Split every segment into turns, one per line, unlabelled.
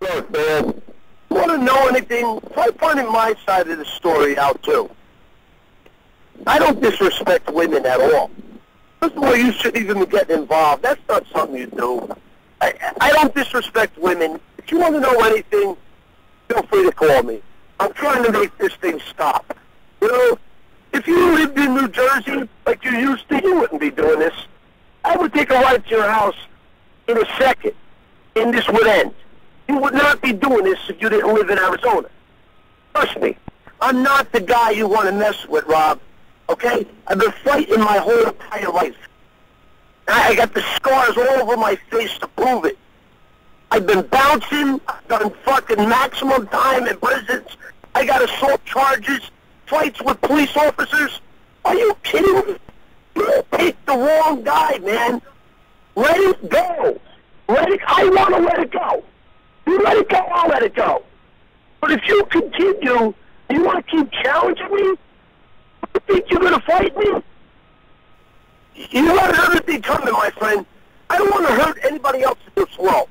Look, man, want to know anything? Try finding my side of the story out, too. I don't disrespect women at all. First of all, you shouldn't even be getting involved. That's not something you do. I don't disrespect women. If you want to know anything, feel free to call me. I'm trying to make this thing stop. You know, if you lived in New Jersey like you used to, you wouldn't be doing this. I would take a ride to your house in a second, and this would end. You would not be doing this if you didn't live in Arizona. Trust me, I'm not the guy you want to mess with, Rob. Okay? I've been fighting my whole entire life. I got the scars all over my face to prove it. I've been bouncing. I've done fucking maximum time in prisons. I got assault charges, fights with police officers. Are you kidding me? You picked the wrong guy, man. Let it go. I want to let it go. You let it go, I'll let it go. But if you continue, you want to keep challenging me? You think you're going to fight me? You let everything coming, my friend. I don't want to hurt anybody else in this world.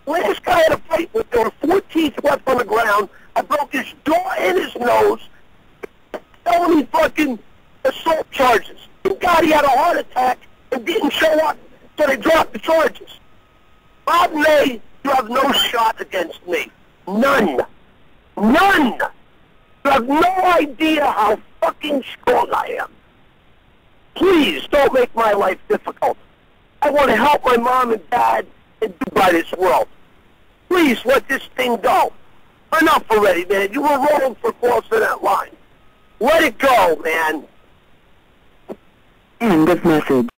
Last guy I had a fight with, there were 14 left on the ground. I broke his jaw and his nose. Felony fucking assault charges. Thank God he had a heart attack and didn't show up, so they dropped the charges. Bob May, you have no shot against me. None. None! You have no idea how fucking strong I am. Please don't make my life difficult. I want to help my mom and dad and do by this world. Please let this thing go. Enough already, man. You were wrong for crossing that line. Let it go, man.
End of message.